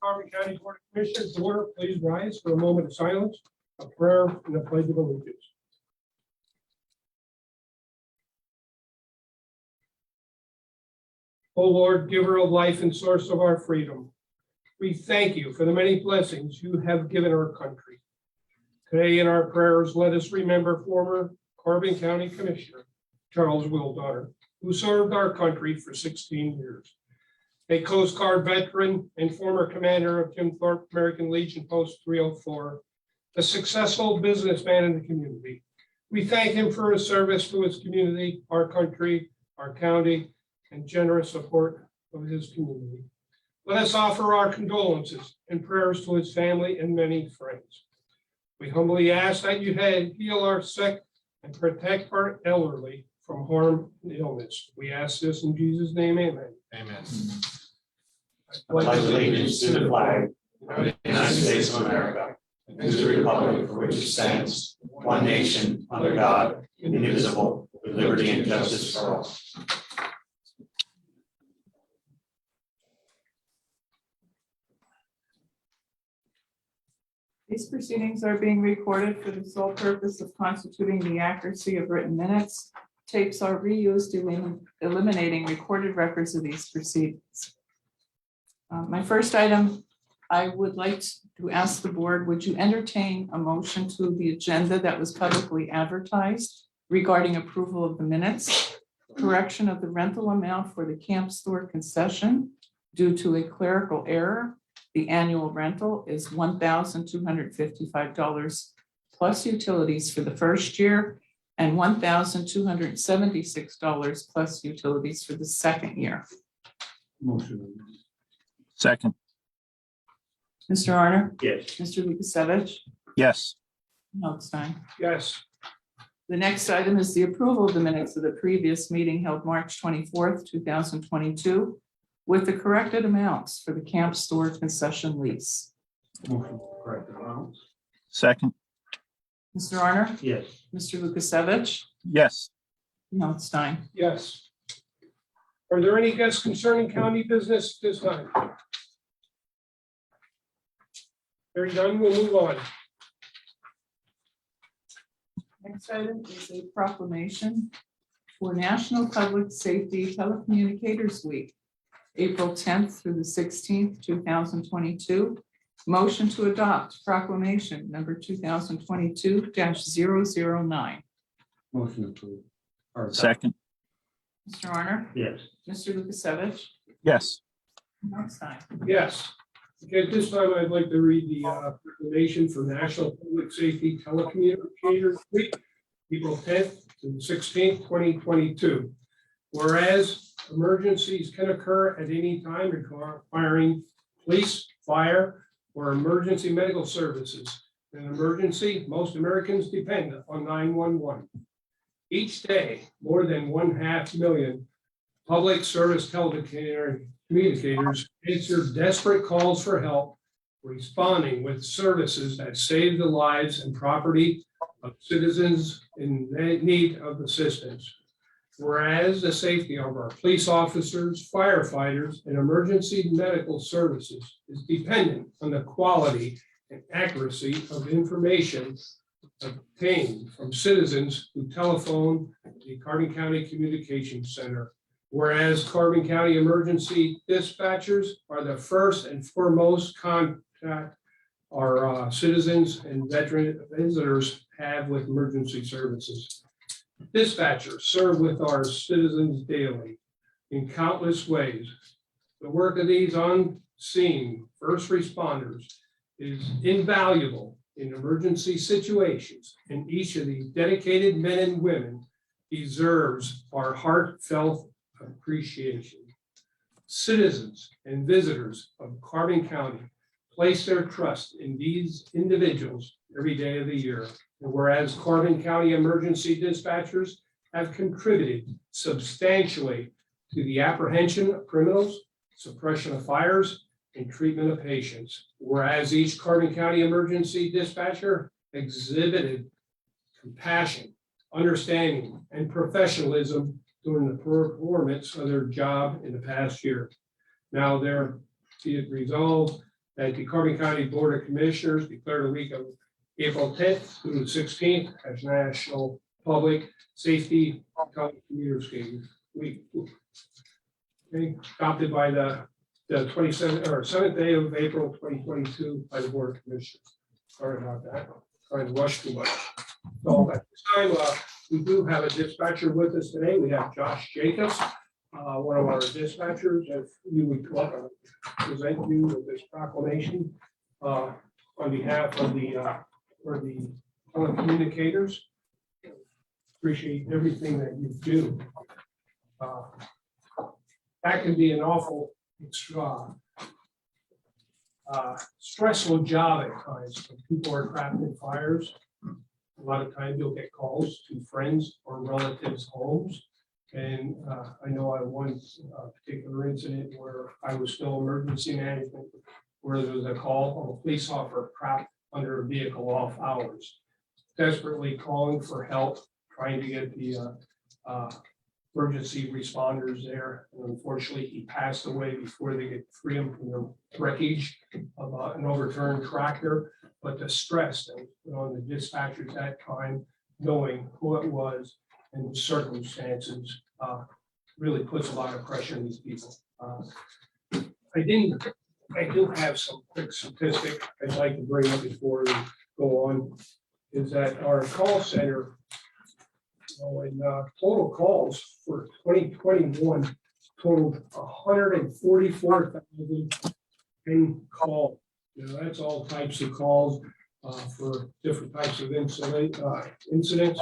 Carbon County Board of Commissioners, order, please rise for a moment of silence, a prayer, and a pledge of allegiance. O Lord, giver of life and source of our freedom, we thank you for the many blessings you have given our country. Today in our prayers, let us remember former Carbon County Commissioner Charles Wildaughter, who served our country for 16 years. A Coast Guard veteran and former commander of Jim Thorpe American Legion Post 304, a successful businessman in the community. We thank him for his service to his community, our country, our county, and generous support of his community. Let us offer our condolences and prayers to his family and many friends. We humbly ask that you heal our sick and protect our elderly from harm and illness. We ask this in Jesus' name, amen. Amen. I Pledge allegiance to the flag of the United States of America and to the republic for which it stands, one nation, under God, indivisible, with liberty and justice for all. These proceedings are being recorded for the sole purpose of constituting the accuracy of written minutes. Tapes are reused, eliminating recorded records of these proceedings. My first item, I would like to ask the board, would you entertain a motion to the agenda that was publicly advertised regarding approval of the minutes, correction of the rental amount for the camp store concession due to a clerical error? The annual rental is $1,255 plus utilities for the first year and $1,276 plus utilities for the second year. Motion. Second, Mr. Arner? Yes. Mr. Lukasevich? yes. Notstein? Yes, The next item is the approval of the minutes of the previous meeting held March 24th, 2022, with the corrected amounts for the camp store concession lease. Motion correct amounts. Second, Mr. Arner? Yes. Mr. Lukasevich? yes. Notstein? yes. Are there any guests concerning county business this time? Hearing none, we'll move on. Next item is a proclamation for National Public Safety Telecommunicators Week, April 10th through the 16th, 2022. Motion to adopt proclamation number 2022-009. Motion approved. Second, Mr. Arner? Yes. Mr. Lukasevich? yes. Notstein? Yes. Okay, at this time, I'd like to read the proclamation for National Public Safety Telecommunicators Week, April 10th to the 16th, 2022. Whereas emergencies can occur at any time requiring police, fire, or emergency medical services. In an emergency, most Americans depend on 911. Each day, more than 500,000 public service telecommunicators answer desperate calls for help, responding with services that save the lives and property of citizens in need of assistance. Whereas the safety of our police officers, firefighters, and emergency medical services is dependent on the quality and accuracy of information obtained from citizens who telephone the Carbon County Communications Center. Whereas Carbon County emergency dispatchers are the first and foremost contact our citizens and veteran visitors have with emergency services. Dispatchers serve with our citizens daily in countless ways. The work of these on-scene first responders is invaluable in emergency situations, and each of these dedicated men and women deserves our heartfelt appreciation. Citizens and visitors of Carbon County place their trust in these individuals every day of the year. And whereas Carbon County emergency dispatchers have contributed substantially to the apprehension of criminals, suppression of fires, and treatment of patients. Whereas each Carbon County emergency dispatcher exhibited compassion, understanding, and professionalism during the performance of their job in the past year. Now, there be it resolved that the Carbon County Board of Commissioners declare the week of April 10th through the 16th as National Public Safety Telecommunications Week. Okay, adopted by the 27th or 7th day of April 2022 by the Board of Commissioners. Sorry about that. Trying to rush too much. So at this time, we do have a dispatcher with us today. We have Josh Jacobs, one of our dispatchers. If you would come up and present you with this proclamation on behalf of the telecommunicators. Appreciate everything that you do. That can be an awful stressful job at times when people are trapped in fires. A lot of times you'll get calls to friends or relatives' homes. And I know I had one particular incident where I was still emergency management, where there was a call of a police officer trapped under a vehicle off hours, desperately calling for help, trying to get the emergency responders there. And unfortunately, he passed away before they could free him from the wreckage of an overturned tractor. But the stress that was put on the dispatchers at that time, knowing who it was and the circumstances, really puts a lot of pressure on these people. I do have some quick statistic I'd like to bring up before we go on, is that our call center, in total calls for 2021 totaled 144,010 calls. You know, that's all types of calls for different types of incidents.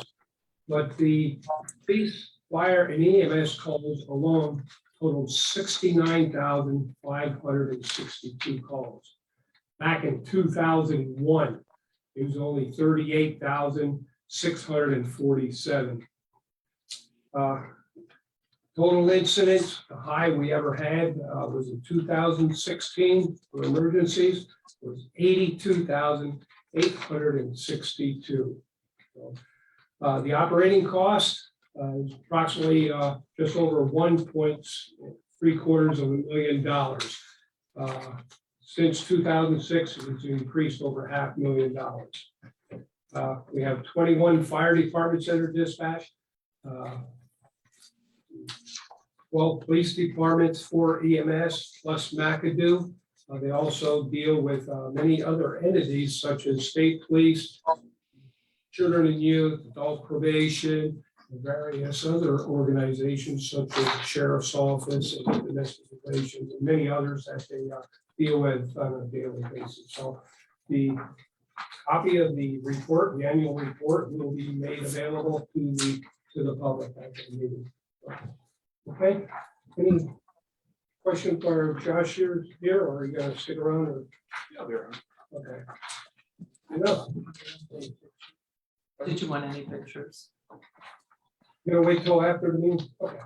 But the police, fire, and EMS calls alone totaled 69,562 calls. Back in 2001, it was only 38,647. Total incidents, the high we ever had was in 2016 for emergencies, was 82,862. So, the operating cost is approximately just over $1.75 million. Since 2006, it's increased over $500,000. We have 21 fire departments that are dispatched, 12 police departments, 4 EMS plus McAdoo. They also deal with many other entities such as state police, children and youth, adult probation, and various other organizations such as the Sheriff's Office and domestic relations and many others that they deal with on a daily basis. So the copy of the report, the annual report, will be made available to the public at the meeting. Okay, any question for Josh here, or are you gonna stick around? Or? Yeah, there. Okay. Enough. Did you want any pictures? You gonna wait till after the meeting? Okay.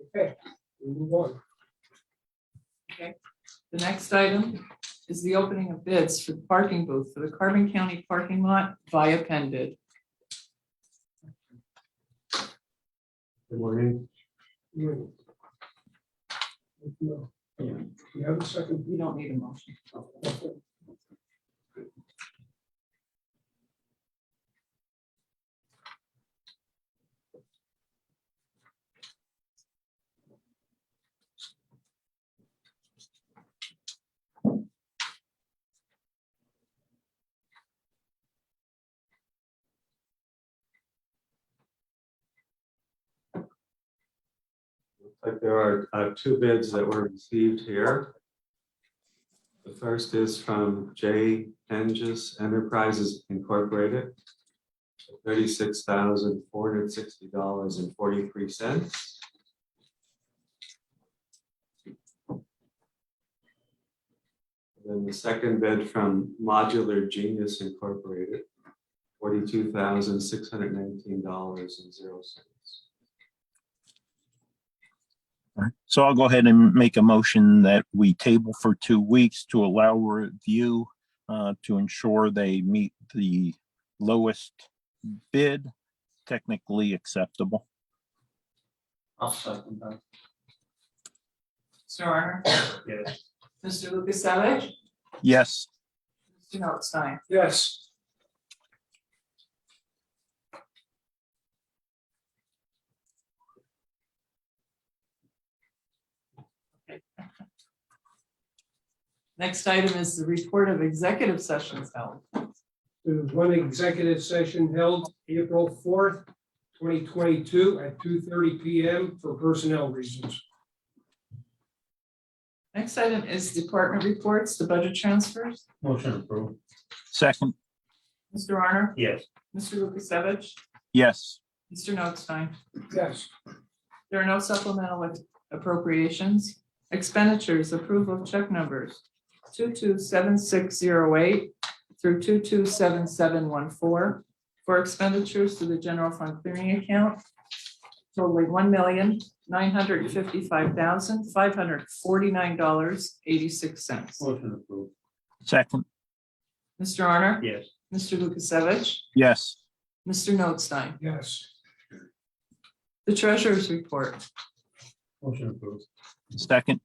Okay, we move on. Okay. The next item is the opening of bids for the parking booth for the Carbon County parking lot via Pended. Good morning. You have a second? We don't need a motion. Okay. Like there are 2 bids that were received here. The first is from J. Penges Enterprises Incorporated, $36,460.43. Then the second bid from Modular Genius Incorporated, $42,619.00. So I'll go ahead and make a motion that we table for 2 weeks to allow review to ensure they meet the lowest bid, technically acceptable. I'll second that. Mr. Arner, Yes. Mr. Lukasevich? Yes. Mr. Notstein? Yes. Next item is the report of executive sessions held. There was one executive session held April 4th, 2022 at 2:30 PM for personnel reasons. Next item is department reports, the budget transfers. Motion approved. Second. Mr. Arner? Yes. Mr. Lukasevich? Yes. Mr. Notstein? Yes. There are no supplemental appropriations. Expenditures, approval of check numbers 227608 through 227714 for expenditures to the general fund clearing account totaling $1,955,549.86. Motion approved. Second. Mr. Arner? Yes. Mr. Lukasevich? Yes. Mr. Notstein? Yes. The treasurer's report. Motion approved. Second.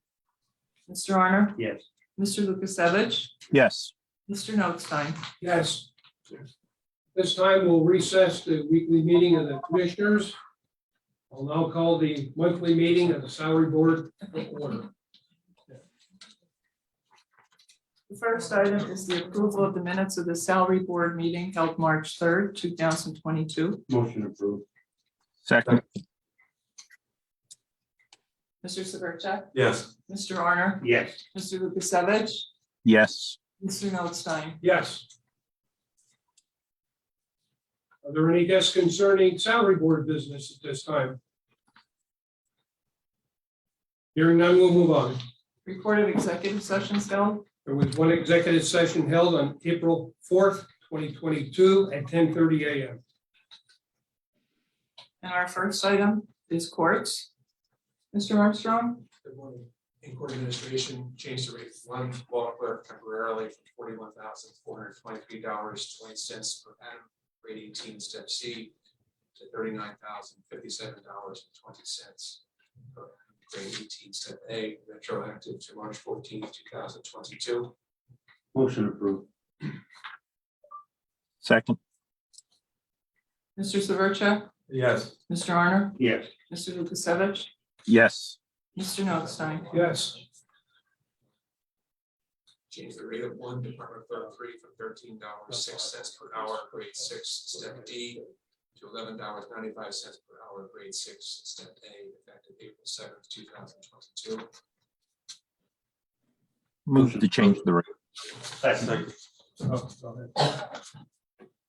Mr. Arner? Yes. Mr. Lukasevich? Yes. Mr. Notstein? Yes. This time we'll recess the weekly meeting of the commissioners. I'll now call the monthly meeting of the salary board to order. The first item is the approval of the minutes of the salary board meeting held March 3rd, 2022. Motion approved. Second. Mr. Severcek? Yes. Mr. Arner? Yes. Mr. Lukasevich? Yes. Mr. Notstein? Yes. Are there any guests concerning salary board business at this time? Hearing none, we'll move on. Report of executive sessions held. There was one executive session held on April 4th, 2022 at 10:30 AM. And our first item is courts. Mr. Armstrong? Good morning. In court administration, changed the rate of one law clerk temporarily from $41,423.20 per annum, grade 18, step C, to $39,057.20 per annum, grade 18, step A, retroactive to March 14th, 2022. Motion approved. Second. Mr. Severcek? Yes. Mr. Arner? Yes. Mr. Lukasevich? Yes. Mr. Notstein? Yes. Change the rate of one department clerk 3 from $13.06 per hour, grade 6, step D, to $11.95 per hour, grade 6, step A, effective April 7th, 2022. Move to change the rate. Second.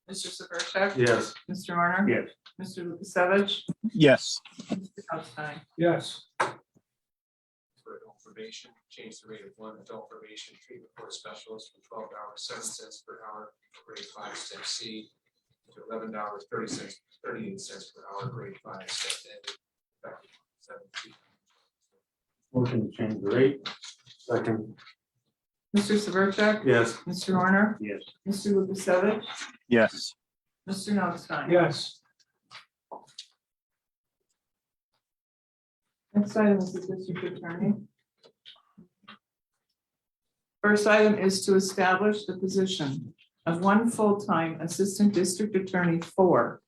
Mr. Severcek? Yes. Mr. Arner? Yes. Mr. Lukasevich? Yes. Mr. Notstein? Yes. For adult probation, change the rate of one adult probation treatment court specialist from $12.07 per hour, grade 5, step C, to $11.38 per hour, grade 5, step A, effective 7th. Motion to change the rate. Second. Mr. Severcek? Yes. Mr. Arner? Yes. Mr. Lukasevich? Yes. Mr. Notstein? Yes. Next item is the district attorney. First item is to establish the position of one full-time assistant district attorney 4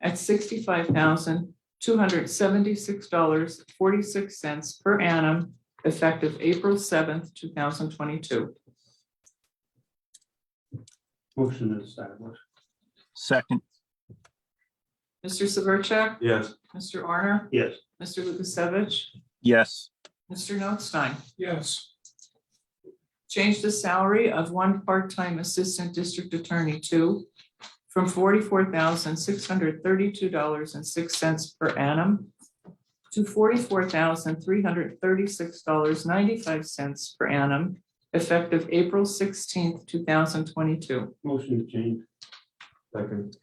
at $65,276.46 per annum, effective April 7th, 2022. Motion established. Second. Mr. Severcek? Yes. Mr. Arner? Yes. Mr. Lukasevich? Yes. Mr. Notstein? Yes. Change the salary of one part-time assistant district attorney 2 from $44,632.06 per annum to $44,336.95 per annum, effective April 16th, 2022. Motion to change. Second.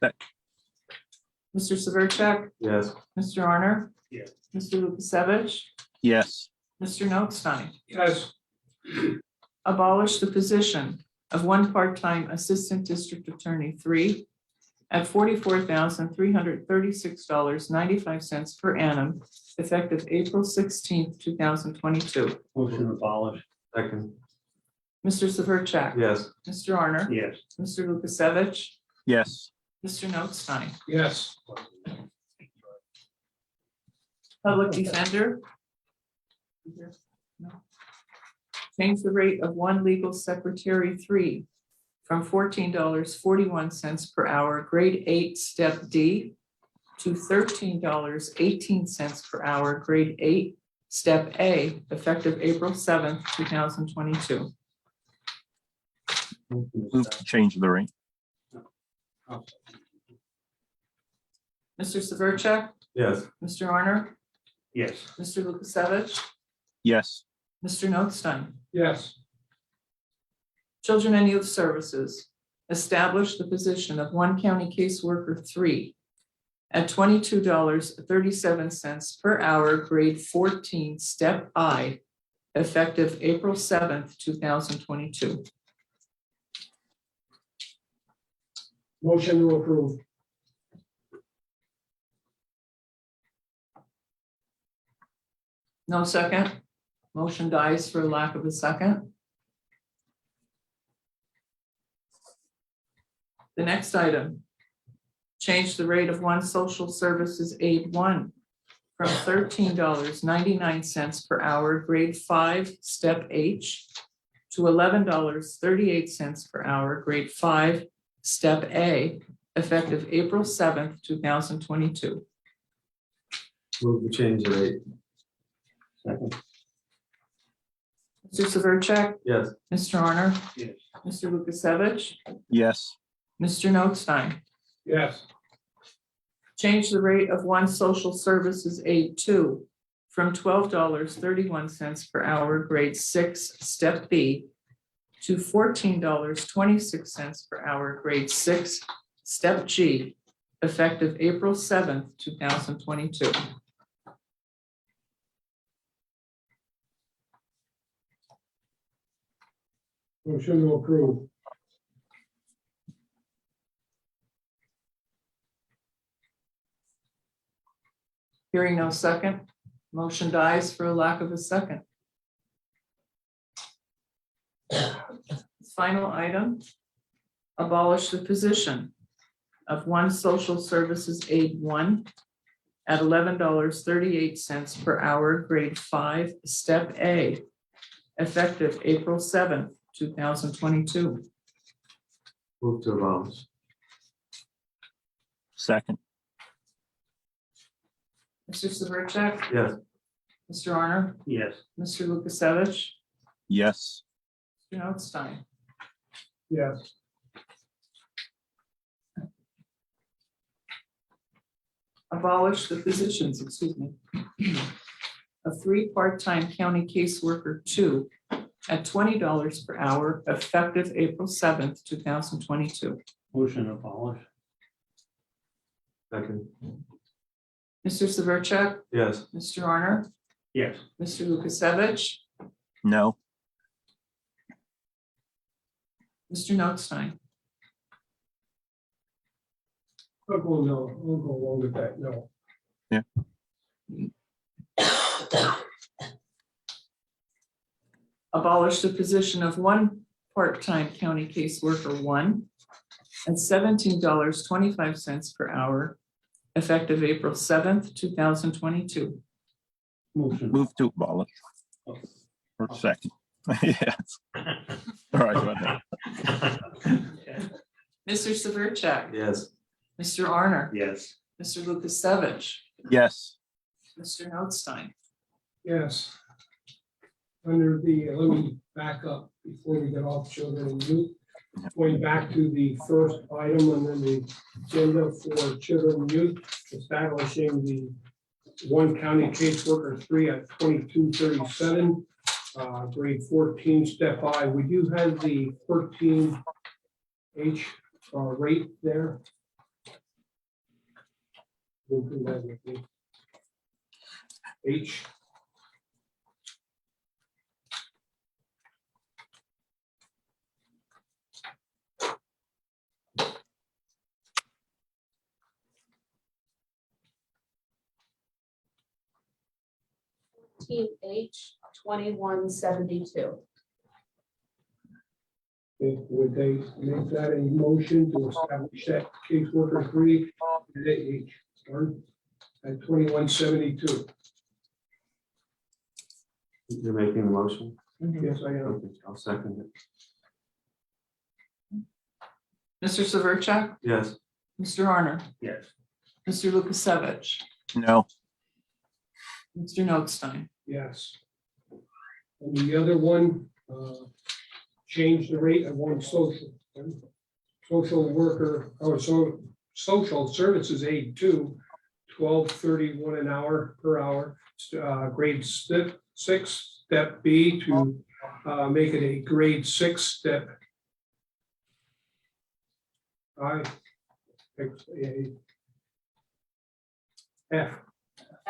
Mr. Severcek? Yes. Mr. Arner? Yes. Mr. Lukasevich? Yes. Mr. Notstein? Yes. Abolish the position of one part-time assistant district attorney 3 at $44,336.95 per annum, effective April 16th, 2022. Motion abolished. Second. Mr. Severcek? Yes. Mr. Arner? Yes. Mr. Lukasevich? yes, Mr. Notstein? Yes. Public defender? No. Change the rate of one legal secretary 3 from $14.41 per hour, grade 8, step D, to $13.18 per hour, grade 8, step A, effective April 7th, 2022. move to change the rate, Mr. Severcek? Yes. Mr. Arner? Yes. Mr. Lukasevich? yes, Mr. Notstein? Yes. Children and Youth Services, establish the position of one county caseworker 3 at $22.37 per hour, grade 14, step I, effective April 7th, 2022. Motion to approve. No second? Motion dies for lack of a second. The next item, change the rate of one social services aid 1 from $13.99 per hour, grade 5, step H, to $11.38 per hour, grade 5, step A, effective April 7th, 2022. Move to change the rate. Second. Mr. Severcek? Yes. Mr. Arner? Yes. Mr. Lukasevich? yes, Mr. Notstein? Yes. Change the rate of one social services aid 2 from $12.31 per hour, grade 6, step B, to $14.26 per hour, grade 6, step G, effective April 7th, 2022. Motion to approve. Hearing no second, motion dies for lack of a second. Final item, abolish the position of one social services aid 1 at $11.38 per hour, grade 5, step A, effective April 7th, 2022. Move to abolish. second, Mr. Severcek? Yes. Mr. Arner? Yes. Mr. Lukasevich? yes, Mr. Notstein? Yes. Abolish the positions, of 3 part-time county caseworker 2 at $20 per hour, effective April 7th, 2022. Motion abolish. Second. Mr. Severcek? Yes. Mr. Arner? Yes. Mr. Lukasevich? no, Mr. Notstein? I'll go no, I'll go along with that, no. Abolish the position of one part-time county caseworker 1 at $17.25 per hour, effective April 7th, 2022. Motion. move to abolish. Or second, yes. All right, go ahead. Mr. Severcek? Yes. Mr. Arner? Yes. Mr. Lukasevich? yes, Mr. Notstein? Yes. Under the, let me back up before we get off children and youth. Going back to the first item on the agenda for children and youth, establishing the one county caseworker 3 at $22.37, grade 14, step I. We do have the 13H rate there. Go through that with me. H. H 2172. Would they make that a motion to establish that caseworker 3 at age start at 2172? You're making a motion? Yes, I am. Okay, I'll second it. Mr. Severcek? Yes. Mr. Honor? Yes. Mr. Lukasevich? No, Mr. Notstein? Yes. And the other one, change the rate of one social worker, or social services aid to $12.31 an hour per hour. Grade 6, step B to make it a grade 6 step. F,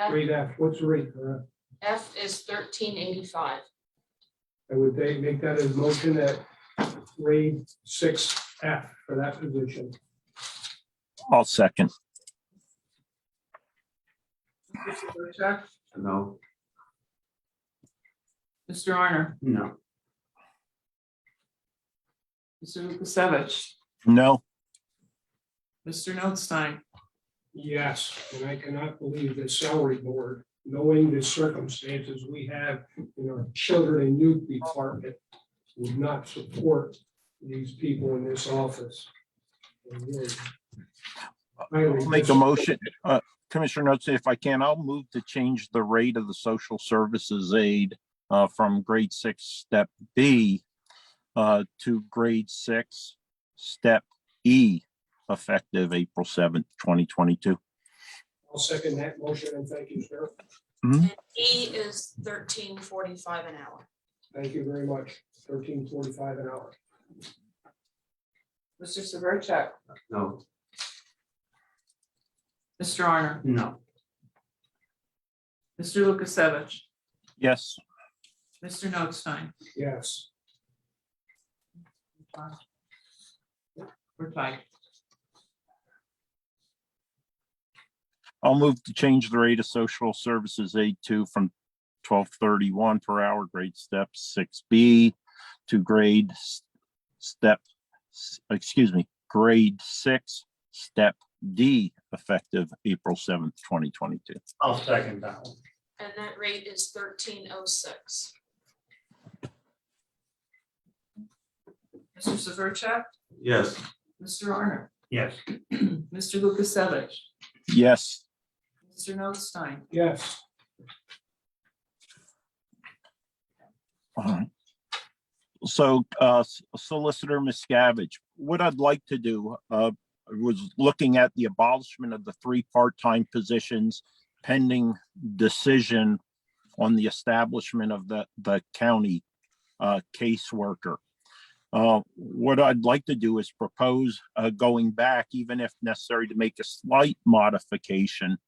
grade F, what's the rate for that? F is 1385. And would they make that as motion at grade 6F for that position? I'll second. Mr. Severcek? No. Mr. Honor? No. Mr. Lukasevich? No, Mr. Notstein? Yes, and I cannot believe the salary board, knowing the circumstances we have in our children and youth department, would not support these people in this office. I'll make a motion. Commissioner Notes, if I can, I'll move to change the rate of the social services aid from grade 6, step B to grade 6, step E, effective April 7th, 2022. I'll second that motion and thank you, sir. And E is 1345 an hour. Thank you very much. 13.45 an hour. Mr. Severcek? No. Mr. Honor? No. Mr. Lukasevich? Yes, Mr. Notstein? Yes, We're tied. I'll move to change the rate of social services aid to from $12.31 per hour, grade step 6B to grade 6, step D, effective April 7th, 2022. I'll second that one. And that rate is 1306. Mr. Severcek? Yes. Mr. Honor? Yes. Mr. Lukasevich? Yes, Mr. Notstein? yes, all right. So Solicitor Miscavige, what I'd like to do was looking at the abolishment of the 3 part-time positions pending decision on the establishment of the county caseworker. What I'd like to do is propose going back, even if necessary, to make a slight modification.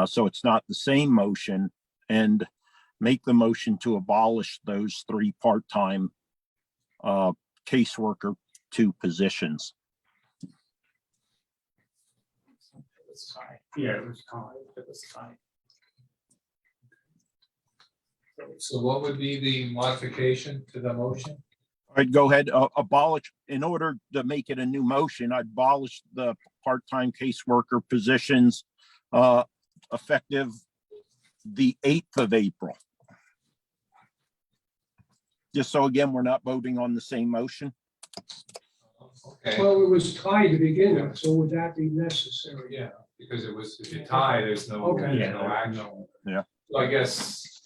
So it's not the same motion, and make the motion to abolish those 3 part-time caseworker 2 positions. Yeah, it was time. It was time. So what would be the modification to the motion? I'd go ahead, abolish, in order to make it a new motion, I'd abolish the part-time caseworker positions effective the 8th of April. Just so again, we're not voting on the same motion. Okay, well, it was tied to begin with, so would that be necessary? yeah, because it was, if you tie, there's no, Okay. there's no action. Yeah. So I guess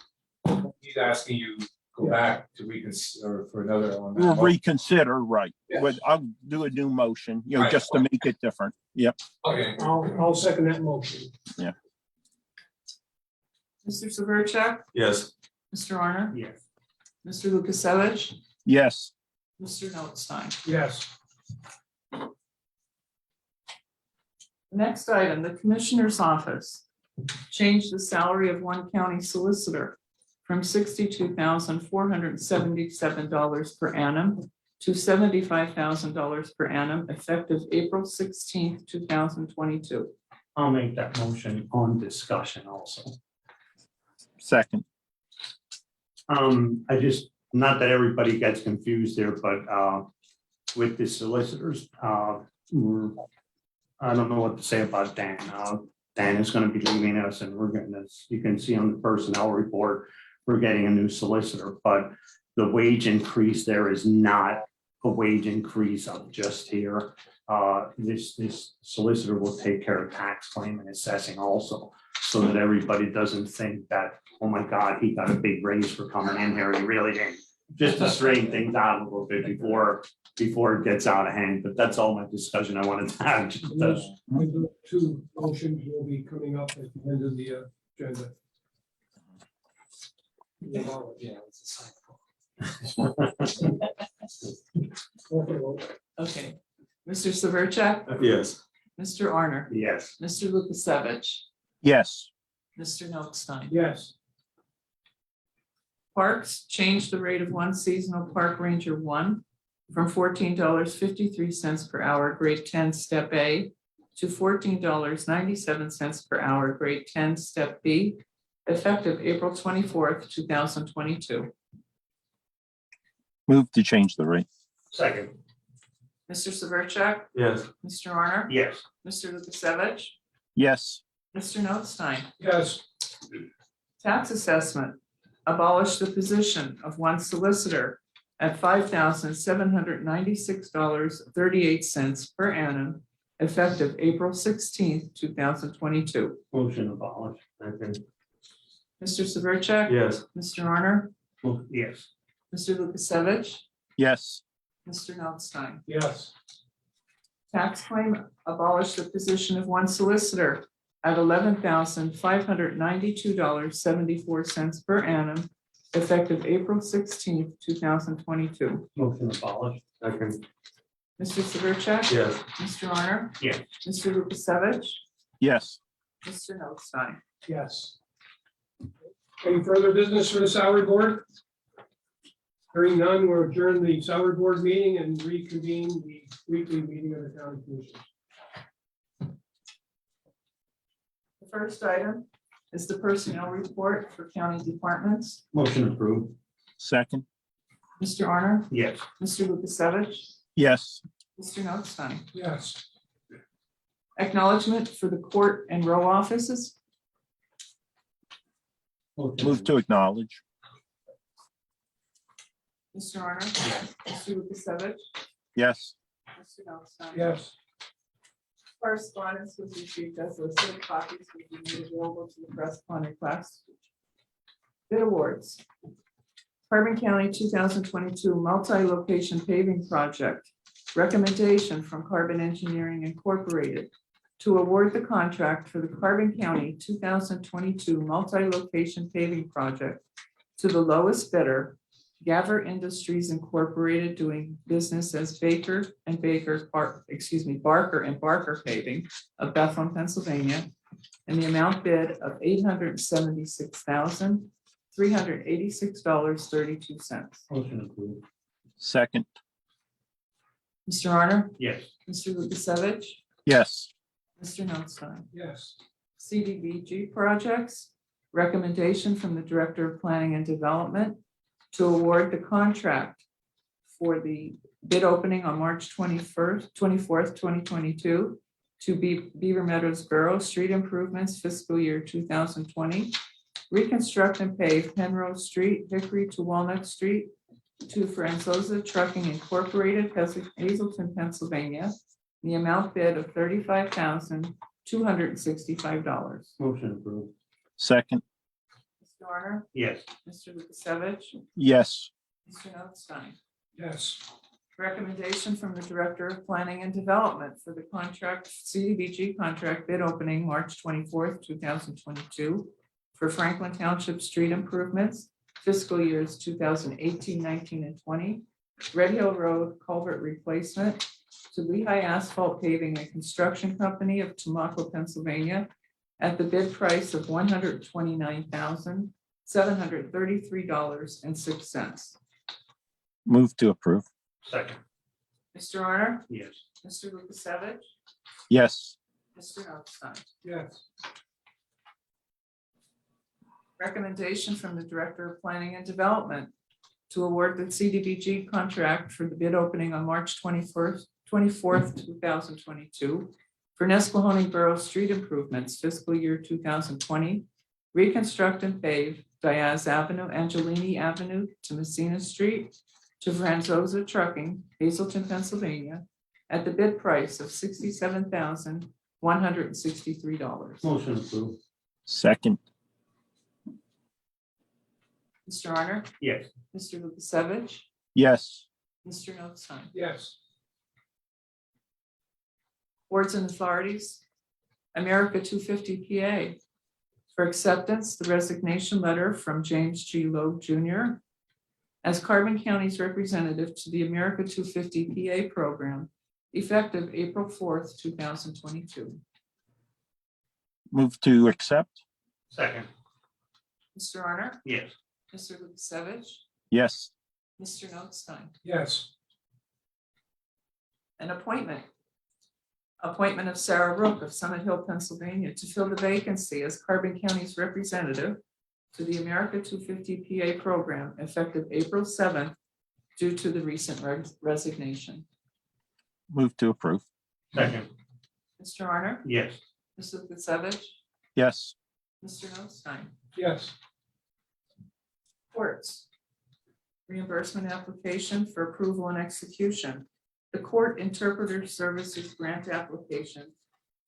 he's asking you go back to reconsider for another on that. We'll motion. reconsider, right, Yes. but I'll do a new motion, Right. just to make it different. Yep, Okay, I'll second that motion. Mr. Severcek? Yes. Mr. Honor? Yes. Mr. Lukasevich? yes, Mr. Notstein? Yes, Next item, the Commissioner's Office. Change the salary of one county solicitor from $62,477 per annum to $75,000 per annum effective April 16th, 2022. I'll make that motion on discussion also. second, I just, not that everybody gets confused there, but with the solicitors. I don't know what to say about Dan. Dan is gonna be leaving us and we're getting this, you can see on the personnel report, we're getting a new solicitor, but the wage increase there is not a wage increase of just here. This solicitor will take care of tax claim and assessing also, so that everybody doesn't think that, oh my God, he got a big raise for coming in here, he really didn't. Just to straighten things out a little bit before it gets out of hand, but that's all my discussion I wanted to have. Just, Those two motions will be coming up at the end of the agenda. Okay. Mr. Severcek, Yes. Mr. Arner, Yes. Mr. Lukasevich, yes, Mr. Notstein. Yes, Parks changed the rate of one seasonal park ranger one from $14.53 per hour, grade 10, step A, to $14.97 per hour, grade 10, step B, effective April 24th, 2022. move to change the rate, Second. Mr. Severcek, Yes. Mr. Arner, Yes. Mr. Lukasevich, yes, Mr. Notstein. yes, Tax assessment, abolish the position of one solicitor at $5,796.38 per annum, effective April 16th, 2022. Motion abolished. Second. Mr. Severcek? Yes. Mr. Arner? Yes. Mr. Lukasevich? yes, Mr. Notstein? yes, Tax claim, abolish the position of one solicitor at $11,592.74 per annum, effective April 16th, 2022. Motion abolished. Second. Mr. Severcek? Yes. Mr. Arner? Yes. Mr. Lukasevich? yes. Mr. Notstein? yes. Any further business for the salary board? Hearing none, we'll adjourn the salary board meeting and reconvene the weekly meeting of the county commission. The first item is the personnel report for county departments. Motion approved. Second, Mr. Arner? Yes. Mr. Lukasevich? yes, Mr. Notstein? Yes, Acknowledgement for the court and row offices. move to acknowledge, Mr. Arner? Mr. Lukasevich? yes, Mr. Notstein? yes, Correspondence was received as listed. Copies will be made available to the press upon request. Bid awards. Carbon County 2022 multi-location paving project. Recommendation from Carbon Engineering Incorporated to award the contract for the Carbon County 2022 multi-location paving project to the lowest bidder, Gaver Industries Incorporated, doing business as Barker and Barker Paving of Bethlehem, Pennsylvania, in the amount bid of $876,386.32. Motion approved. second, Mr. Arner? Yes. Mr. Lukasevich? yes, Mr. Notstein? yes, CDBG projects, recommendation from the Director of Planning and Development to award the contract for the bid opening on March 24th, 2022 to Beaver Meadows Borough Street Improvements fiscal year 2020. Reconstruct and pave Penrose Street, Hickory to Walnut Street to Franzosa Trucking Incorporated, Hazelton, Pennsylvania. The amount bid of $35,265. Motion approved. second, Mr. Arner? Yes. Mr. Lukasevich? yes, Mr. Notstein? yes, Recommendation from the Director of Planning and Development for the contract, CDBG contract bid opening March 24th, 2022 for Franklin Township street improvements, fiscal years 2018, 19, and 20. Red Hill Road culvert replacement to Lehigh Asphalt Paving and Construction Company of Tumaco, Pennsylvania, at the bid price of $129,733.06. move to approve, Second. Mr. Arner? Yes. Mr. Lukasevich? yes, Mr. Notstein? yes, Recommendation from the Director of Planning and Development to award the CDBG contract for the bid opening on March 24th, 2022 for Nescahoning Borough Street Improvements fiscal year 2020, reconstruct and pave Diaz Avenue, Angelini Avenue to Messina Street to Franzosa Trucking, Hazelton, Pennsylvania, at the bid price of $67,163. Motion approved. second, Mr. Honor? Yes. Mr. Lukasevich? yes, Mr. Notstein? yes, Boards and authorities. America 250 PA. For acceptance, the resignation letter from James G. Loeb Jr. as Carbon County's representative to the America 250 PA program, effective April 4th, 2022. move to accept, Second. Mr. Honor? Yes. Mr. Lukasevich? yes, Mr. Notstein? yes, An appointment. Appointment of Sarah Rook of Summit Hill, Pennsylvania, to fill the vacancy as Carbon County's representative to the America 250 PA program effective April 7th due to the recent resignation. move to approve, Second. Mr. Honor? Yes. Mr. Lukasevich? yes, Mr. Notstein? yes, Courts. Reimbursement application for approval and execution. The Court Interpreter Services Grant Application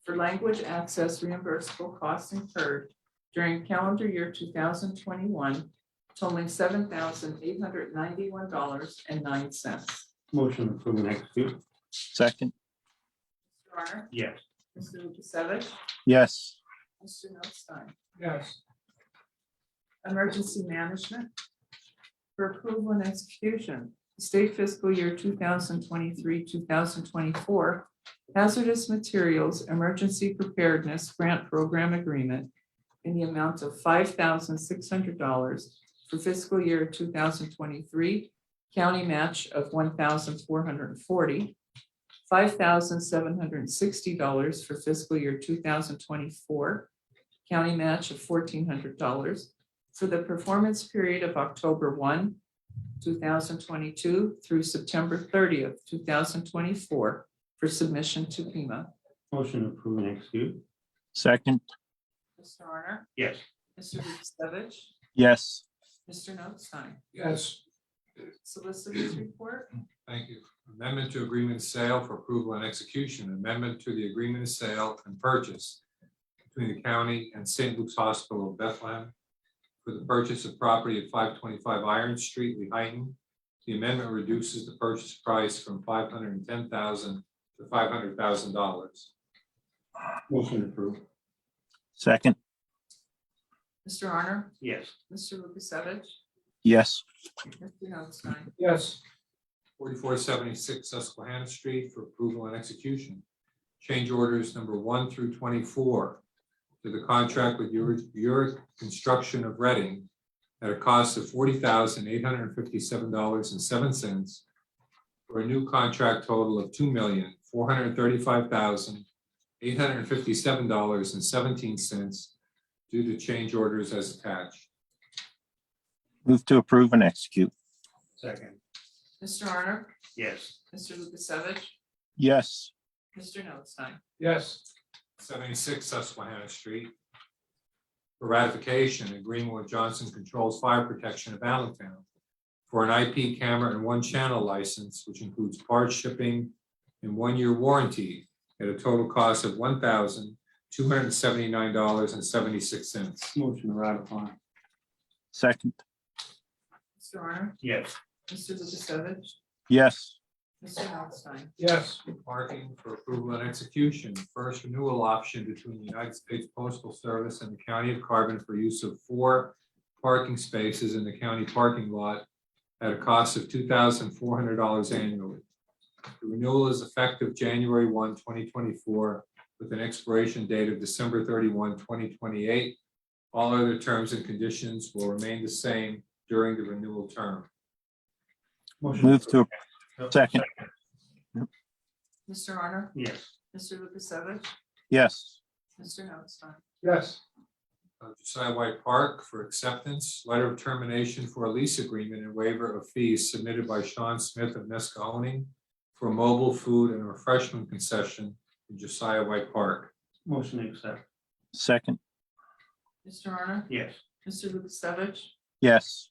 for language access reimbursable costs incurred during calendar year 2021 totaling $7,891.09. Motion approved and execute. second, Mr. Honor? Yes. Mr. Lukasevich? yes, Mr. Notstein? yes, Emergency management. For approval and execution, state fiscal year 2023-2024 hazardous materials emergency preparedness grant program agreement in the amount of $5,600 for fiscal year 2023, county match of $1,440, $5,760 for fiscal year 2024, county match of $1,400 for the performance period of October 1, 2022 through September 30th, 2024 for submission to FEMA. Motion approved and execute. second, Mr. Honor? Yes. Mr. Lukasevich? yes, Mr. Notstein? yes, Solicitors report? Thank you. Amendment to agreement of sale for approval and execution. Amendment to the agreement of sale and purchase between the county and St. Luke's Hospital of Bethlehem for the purchase of property at 525 Iron Street, Lehighton. The amendment reduces the purchase price from $510,000 to $500,000. Motion approved. second, Mr. Honor? Yes. Mr. Lukasevich? yes, Mr. Notstein? yes, 4476 Susquehanna Street for approval and execution. Change orders number 1 through 24 to the contract with your construction of Reading at a cost of $40,857.07 for a new contract total of $2,435,857.17 due to change orders as attached. move to approve and execute, Second. Mr. Honor? Yes. Mr. Lukasevich? yes, Mr. Notstein? yes, 76 Susquehanna Street for ratification, agreement with Johnson Controls Fire Protection of Allentown for an IP camera and one channel license, which includes parts shipping and 1-year warranty at a total cost of $1,279.76. Motion to ratify. second, Mr. Honor? Yes. Mr. Lukasevich? yes, Mr. Notstein? yes, Parking for approval and execution. First renewal option between the United States Postal Service and the County of Carbon for use of 4 parking spaces in the county parking lot at a cost of $2,400 annually. The renewal is effective January 1, 2024, with an expiration date of December 31, 2028. All other terms and conditions will remain the same during the renewal term. Motion move to, approved. second, Mr. Honor? Yes. Mr. Lukasevich? yes, Mr. Notstein? yes, Josiah White Park for acceptance, letter of termination for a lease agreement and waiver of fees submitted by Sean Smith of Nescahoning for a mobile food and refreshment concession in Josiah White Park. Motion to accept. second, Mr. Honor? Yes. Mr. Lukasevich? yes,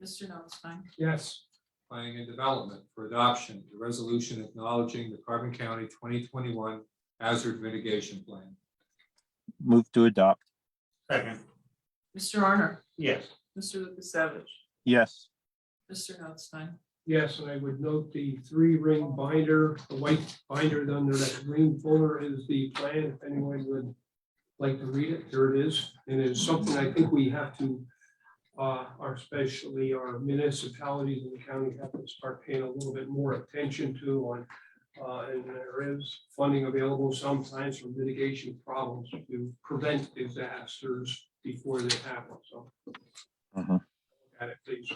Mr. Notstein? yes, Planning and Development for adoption, the resolution acknowledging the Carbon County 2021 Hazard Mitigation Plan. move to adopt, Second. Mr. Honor? Yes. Mr. Lukasevich? yes, Mr. Notstein? yes, and I would note the 3-ring binder, the white binder under that green folder is the plan, if anyone would like to read it, here it is. And it's something I think we have to, especially our municipalities in the county have to start paying a little bit more attention to on, and there is funding available sometimes for mitigation problems to prevent disasters before they happen, so. Mhm. At it, please.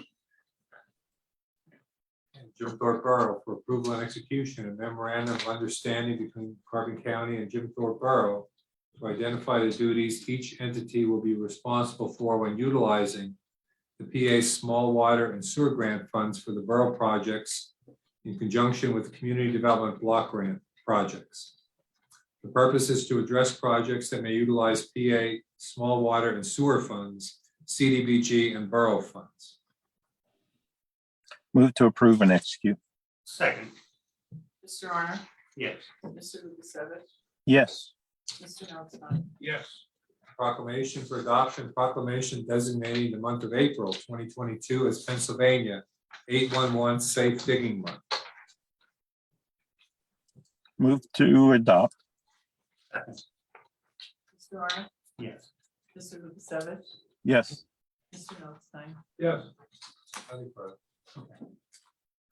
And Jim Thorpe Borough for approval and execution of memorandum of understanding between Carbon County and Jim Thorpe Borough to identify the duties each entity will be responsible for when utilizing the PA Small Water and Sewer Grant funds for the borough projects in conjunction with Community Development Block Grant projects. The purpose is to address projects that may utilize PA Small Water and Sewer funds, CDBG, and borough funds. move to approve and execute, Second. Mr. Honor? Yes. Mr. Lukasevich? yes, Mr. Notstein? Yes, Proclamation for adoption, proclamation designating the month of April 2022 as Pennsylvania 811 Safe Digging Month. move to adopt, Mr. Honor? Yes. Mr. Lukasevich? yes, Mr. Notstein? yes,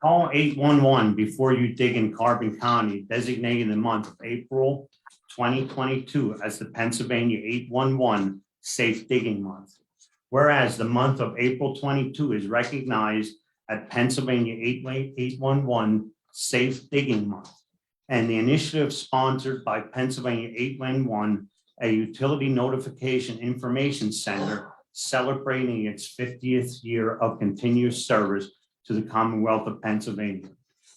Call 811 before you dig in Carbon County, designating the month of April 2022 as the Pennsylvania 811 Safe Digging Month. Whereas the month of April 22 is recognized at Pennsylvania 811 Safe Digging Month. And the initiative sponsored by Pennsylvania 811, a utility notification information center celebrating its 50th year of continuous service to the Commonwealth of Pennsylvania.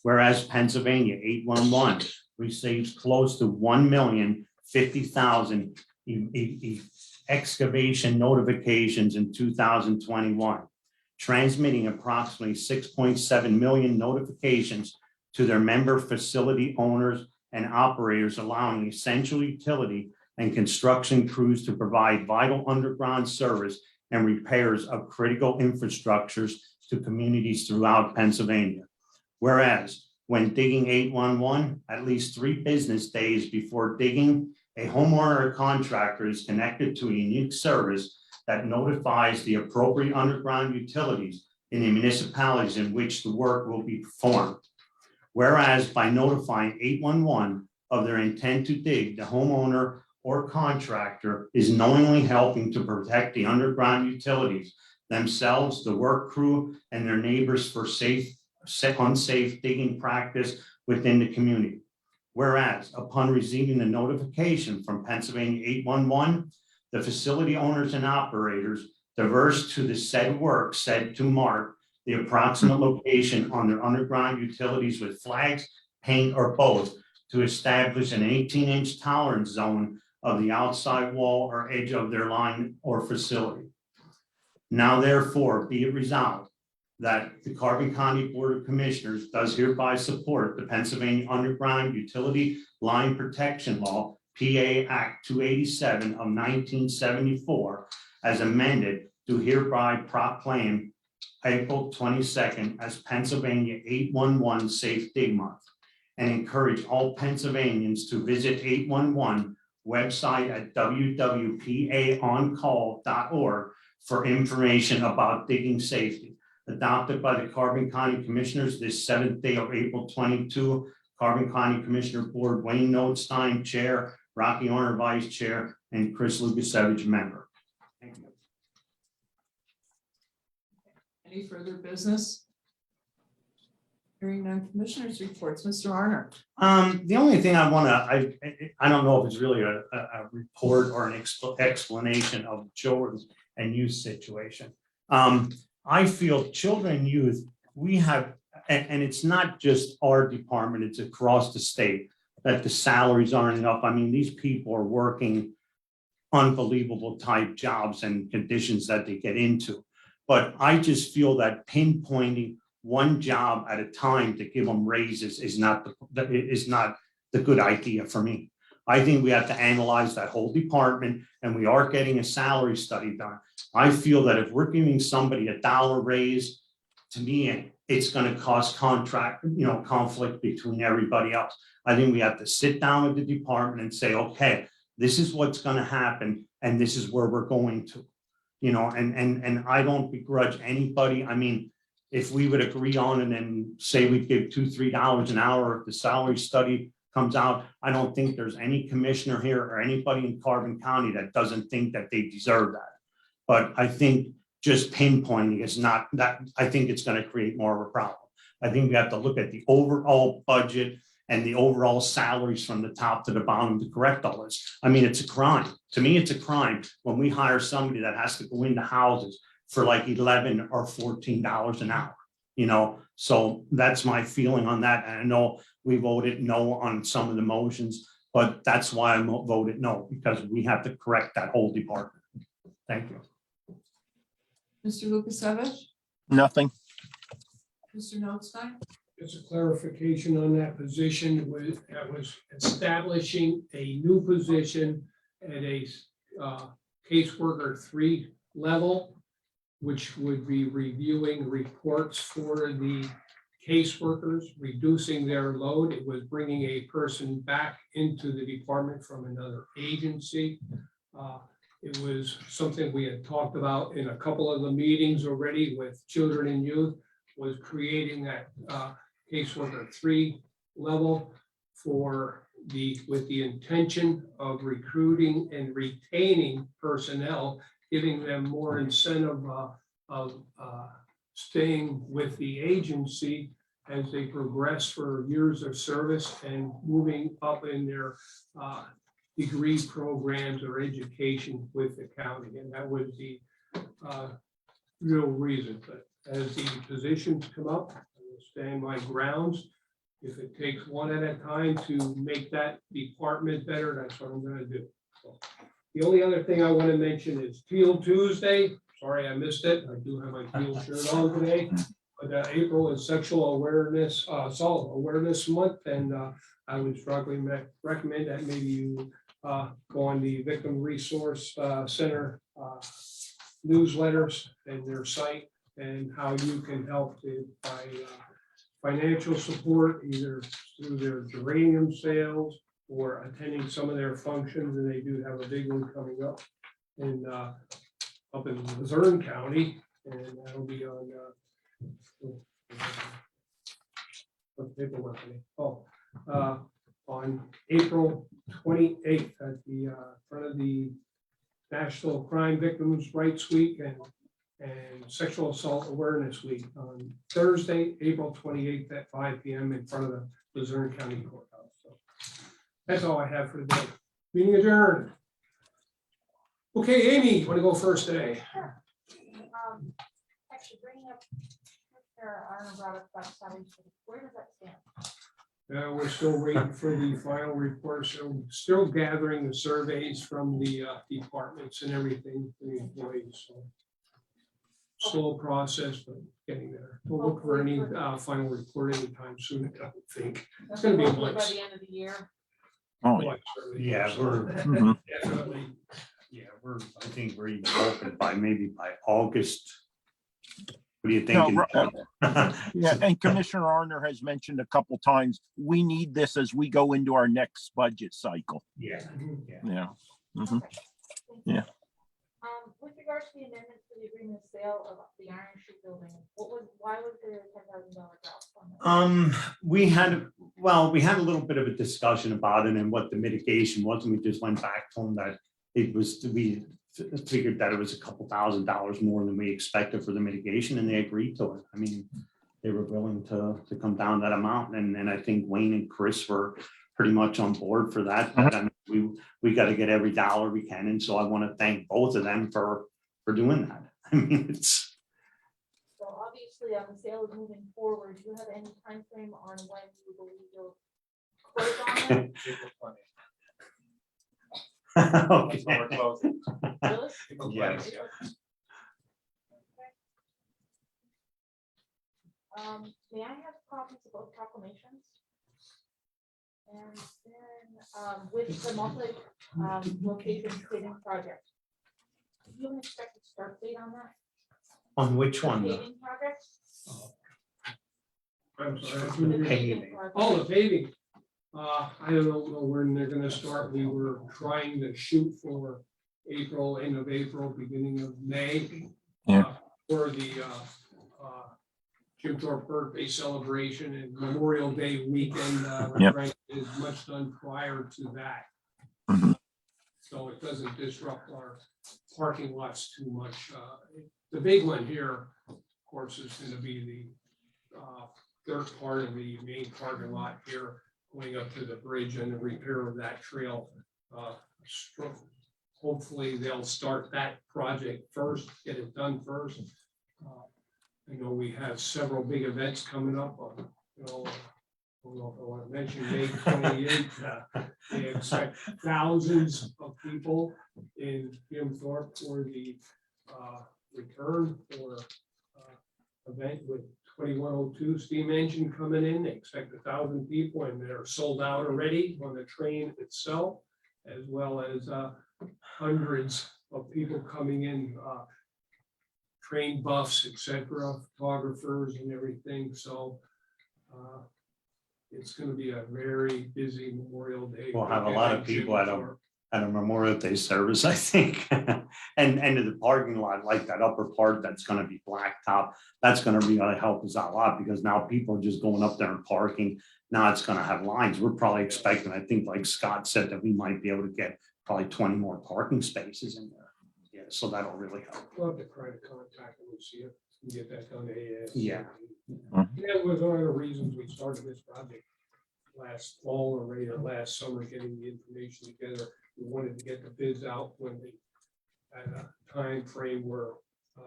Whereas Pennsylvania 811 receives close to 1,050,000 excavation notifications in 2021, transmitting approximately 6.7 million notifications to their member facility owners and operators, allowing essential utility and construction crews to provide vital underground service and repairs of critical infrastructures to communities throughout Pennsylvania. Whereas when digging 811, at least 3 business days before digging, a homeowner or contractor is connected to a unique service that notifies the appropriate underground utilities in the municipalities in which the work will be performed. Whereas by notifying 811 of their intent to dig, the homeowner or contractor is knowingly helping to protect the underground utilities themselves, the work crew, and their neighbors for unsafe digging practice within the community. Whereas upon receiving the notification from Pennsylvania 811, the facility owners and operators diverse to the said work said to mark the approximate location on their underground utilities with flags, paint, or both to establish an 18-inch tolerance zone of the outside wall or edge of their line or facility. Now therefore be it resolved that the Carbon County Board of Commissioners does hereby support the Pennsylvania Underground Utility Line Protection Law, PA Act 287 of 1974, as amended to hereby proclaim April 22nd as Pennsylvania 811 Safe Dig Month, and encourage all Pennsylvanians to visit 811 website at www.paoncall.org for information about digging safety. Adopted by the Carbon County Commissioners this 7th day of April 22, Carbon County Commissioner Board, Wayne Notstein, Chair, Rocky Horner, Vice Chair, and Chris Lukasevich, Member. Thank you. Any further business? Hearing none, commissioners reports, Mr. Arner. The only thing I wanna, I don't know if it's really a report or an explanation of children's and youth situation. I feel children and youth, we have, and it's not just our department, it's across the state, that the salaries aren't enough. I mean, these people are working unbelievable type jobs and conditions that they get into. But I just feel that pinpointing one job at a time to give them raises is not the good idea for me. I think we have to analyze that whole department, and we are getting a salary study done. I feel that if we're giving somebody $1 raise, to me, it's gonna cause conflict between everybody else. I think we have to sit down with the department and say, okay, this is what's gonna happen, and this is where we're going to. And I don't begrudge anybody. I mean, if we would agree on it and say we'd give $2, $3 an hour if the salary study comes out, I don't think there's any commissioner here or anybody in Carbon County that doesn't think that they deserve that. But I think just pinpointing is not that, I think it's going to create more of a problem. I think we have to look at the overall budget and the overall salaries from the top to the bottom to correct all this. I mean, it's a crime. To me, it's a crime when we hire somebody that has to go into houses for like $11 or $14 an hour, So that's my feeling on that. And I know we voted no on some of the motions, but that's why I voted no, because we have to correct that whole department. Thank you. Mr. Lukasevich? Nothing. Mr. Notstein? Just a clarification on that position, that was establishing a new position at a caseworker 3 level, which would be reviewing reports for the caseworkers, reducing their load. It was bringing a person back into the department from another agency. It was something we had talked about in a couple of the meetings already with children and youth, was creating that caseworker 3 level with the intention of recruiting and retaining personnel, giving them more incentive of staying with the agency as they progress for years of service and moving up in their degree programs or education with the county. And that was the real reason. But as the positions come up, I will stand my grounds. If it takes one at a time to make that department better, that's what I'm going to do. So, the only other thing I want to mention is Teal Tuesday. Sorry, I missed it. I do have my teal shirt on today. But April is Sexual Awareness, Assault Awareness Month, and I would strongly recommend that maybe you go on the Victim Resource Center newsletters and their site, and how you can help by financial support, either through their geranium sales or attending some of their functions. And they do have a big one coming up up in Luzerne County, and that'll be on what paperwork? On April 28th at the front of the National Crime Victims' Rights Week and Sexual Assault Awareness Week on Thursday, April 28th at 5 p.m. in front of the Luzerne County Courthouse. So that's all I have for today. Meeting adjourned. Okay, Amy, you want to go first today? Sure. Actually, bringing up, Arnold brought up about salary, where does that stand? We're still waiting for the final report, so still gathering the surveys from the departments and everything, for the employees. So slow process, but getting there. We'll look for any final report anytime soon, I don't think. It's gonna be Hopefully by months. the end of the year. Oh, Quite certainly. Yeah, we're, mhm. Definitely. I think we're even hoping by August. What do you No, think? Yeah, and Commissioner Arner has mentioned a couple times, we need this as we go into our next budget cycle. Yeah. Yeah. Mhm. Yeah. With regards to the amendments to the agreement of sale of the Iron Shoe building, why was there a $10,000 drop on that? We had a little bit of a discussion about it and what the mitigation was, and we just went back to them that we figured that it was a couple $1,000s more than we expected for the mitigation, and they agreed to it. I mean, they were willing to come down that amount. And I think Wayne and Chris were pretty much on board for that. But I mean, we got to get every dollar we can. And so I want to thank both of them for doing that. I mean, it's, So obviously, the sale is moving forward. Do you have any time frame on when you believe you'll close on it? April 20th. okay. That's when we're closing. Really? April Yes. 20th, yeah. May I have copies of both proclamations? And then, with the location paving project. Do you have an expected start date on that? On which one? though? Paving project? I'm sorry. I The couldn't hear. Paving. project. Oh, the paving. I don't know when they're gonna start. We were trying to shoot for April, end of April, beginning of May. Yeah. For the Jim Thorpe birthday celebration and Memorial Day weekend. We're Yep. trying to get as much done prior to that. Mhm. So it doesn't disrupt our parking lots too much. The big one here, of course, is gonna be the third part of the main parking lot here, going up to the bridge and the repair of that trail. Hopefully they'll start that project first, get it done first. I know we have several big events coming up, you know, I don't know if I want to mention May 28th. They expect thousands of people in Jim Thorpe for the return for event with 2102 steam engine coming in. They expect 1,000 people and they're sold out already on the train itself, as well as hundreds of people coming in, train buffs, etc., photographers and everything. So it's going to be a very busy Memorial Day. We'll have a lot of people at a Memorial Day service, I think. And to the parking lot, like that upper part that's gonna be blacktop, that's gonna really help us out a lot, because now people are just going up there and parking. Now it's gonna have lines. We're probably expecting, I think like Scott said, that we might be able to get probably 20 more parking spaces in there. Yeah, so that'll really help. Love to try to contact them and see if we can get that done ASAP. Yeah. That was one of the reasons we started this project last fall already, or last summer, getting the information together. We wanted to get the bids out when they, at a time frame where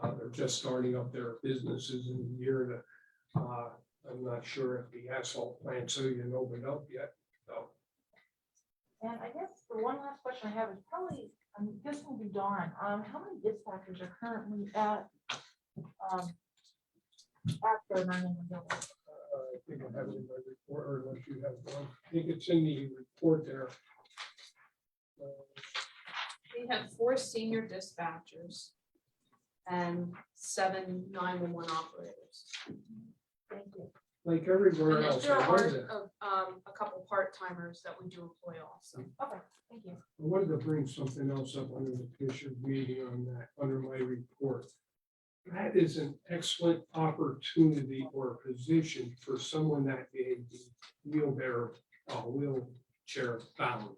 they're just starting up their businesses in the year. I'm not sure if the asphalt plant so you know opened up yet, so. And I guess the one last question I have is probably, this will be Dawn. How many dispatchers are currently at the 911 building? I think I have it in my report, or unless you have one. I think it's in the report there. We have 4 senior dispatchers and 7 911 operators. Thank you. Like everywhere And then else. there I wanted are to- a couple part-timers that we do employ also. Okay, thank you. I wanted to bring something else up under the commission meeting on that, under my report. That is an excellent opportunity or position for someone that may be wheelchair bound,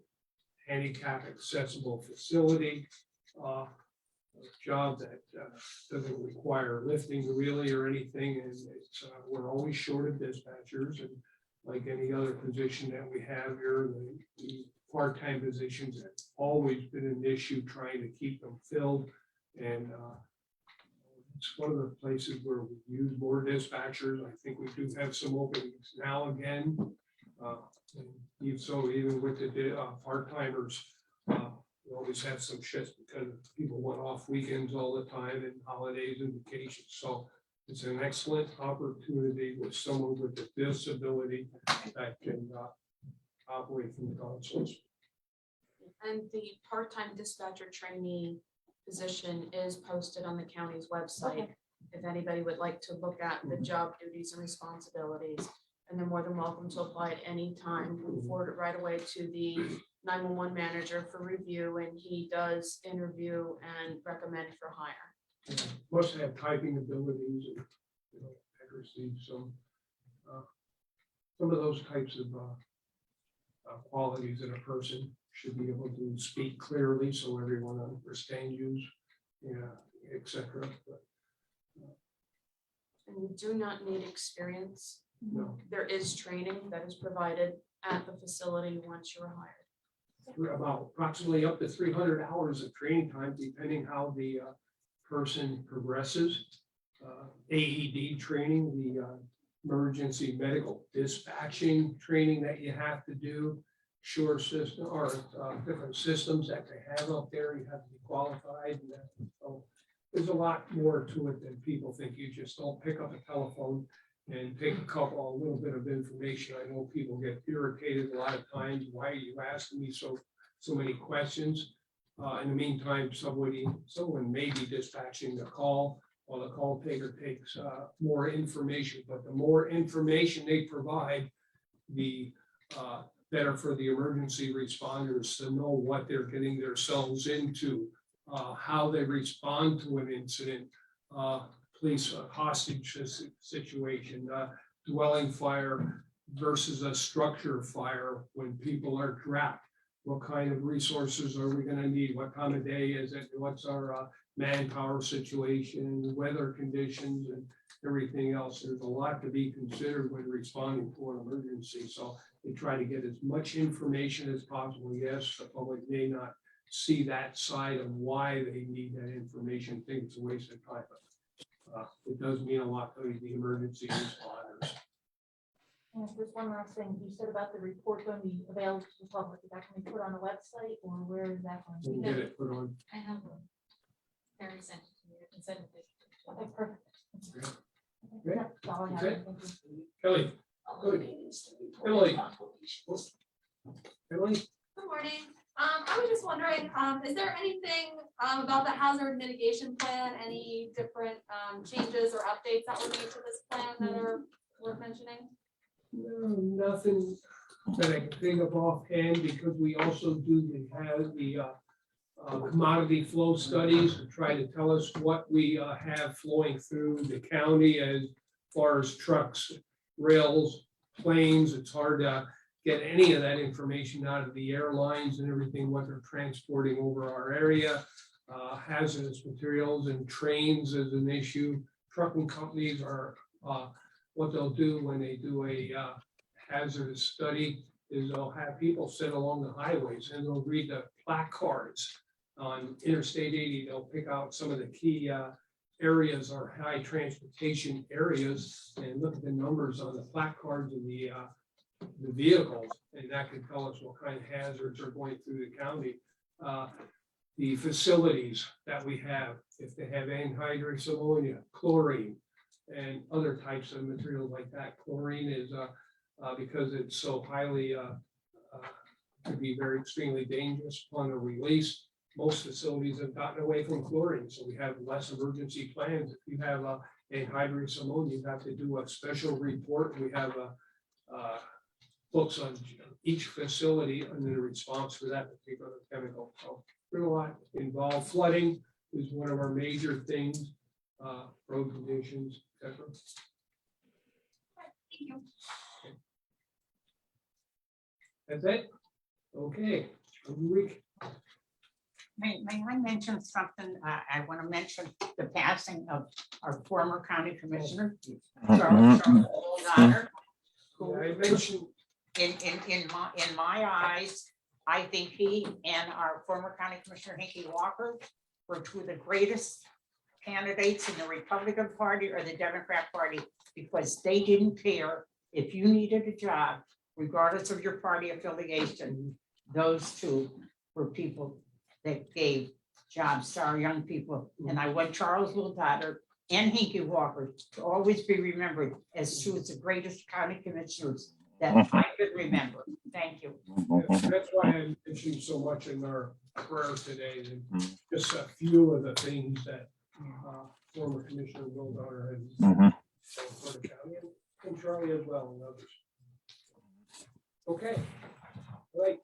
handicap accessible facility, a job that doesn't require lifting really or anything, and it's, we're always short of dispatchers, and like any other position that we have here, the part-time positions have always been an issue trying to keep them filled, and it's one of the places where we use more dispatchers. I think we do have some openings now again. And even so, even with the part-timers, we always have some shifts because people want off weekends all the time and holidays and vacations. So it's an excellent opportunity with someone with a disability that can operate from the consoles. And the part-time dispatcher trainee position is posted on the county's website. Okay. If anybody would like to look at the job duties and responsibilities, and they're more than welcome to apply at any time. We forward it right away to the 911 manager for review, and he does interview and recommend for hire. Must have typing abilities and, you know, accuracy, some of those types of qualities that a person should be able to speak clearly so everyone understands you, yeah, et cetera. But, And you do not need experience. No. There is training that is provided at the facility once you're hired. We're about approximately up to 300 hours of training time, depending how the person progresses. AED training, the emergency medical dispatching training that you have to do, sure system or different systems that they have out there, you have to be qualified. And that, so there's a lot more to it than people think. You just don't pick up a telephone and take a little bit of information. I know people get irritated a lot of times. Why are you asking me so many questions? In the meantime, someone may be dispatching the call, while the call taker takes more information. But the more information they provide, the better for the emergency responders to know what they're getting themselves into, how they respond to an incident, police hostage situation, dwelling fire versus a structure fire when people are trapped. What kind of resources are we gonna need? What time of day is it? What's our manpower situation, weather conditions, and everything else? There's a lot to be considered when responding to an emergency. So they try to get as much information as possible. Yes, the public may not see that side of why they need that information, think it's a waste of time. But it does mean a lot to the emergency responders. And just one last thing, you said about the report going to be available to the public, is that going to be put on the website or where is that going to We'll be? get it put on. I have one. Very sent it to me. I can send it to Okay, perfect. Great. That's all I have. Okay. Thank you. Kelly, good. Emily. Emily, Good morning. I was just wondering, is there anything about the hazard mitigation plan, any different changes or updates that were made to this plan that are worth mentioning? no, nothing that I can think of offhand, because we also have the commodity flow studies to try to tell us what we have flowing through the county as far as trucks, rails, planes. It's hard to get any of that information out of the airlines and everything, what they're transporting over our area. Hazardous materials and trains is an issue. Trucking companies are, what they'll do when they do a hazardous study is they'll have people sit along the highways and they'll read the placards on Interstate 80. They'll pick out some of the key areas or high transportation areas and look at the numbers on the placards of the vehicles, and that can tell us what kind of hazards are going through the county. The facilities that we have, if they have anhydrous ammonia, chlorine, and other types of materials like that. Chlorine is, because it's so highly, could be very extremely dangerous upon a release. Most facilities have gotten away from chlorine, so we have less emergency plans. If you have anhydrous ammonia, you have to do a special report. We have books on each facility and the response for that particular chemical. So there's a lot involved. Flooding is one of our major things, road conditions, etc. Thank you. That's it? Okay. Week. May I mention something? I want to mention the passing of our former county commissioner, Charles Goddard, who I mentioned, in my eyes, I think he and our former county commissioner, Hinkie Walker, were two of the greatest candidates in the Republican Party or the Democrat Party, because they didn't care if you needed a job, regardless of your party affiliation. Those two were people that gave jobs to our young people. And I want Charles Goddard and Hinkie Walker to always be remembered as two of the greatest county commissioners that I could remember. Thank you. that's why I mentioned so much in our prayer today, and just a few of the things that former Commissioner Will Daughter has done for the county, and Charlie as well, and others. Okay, right.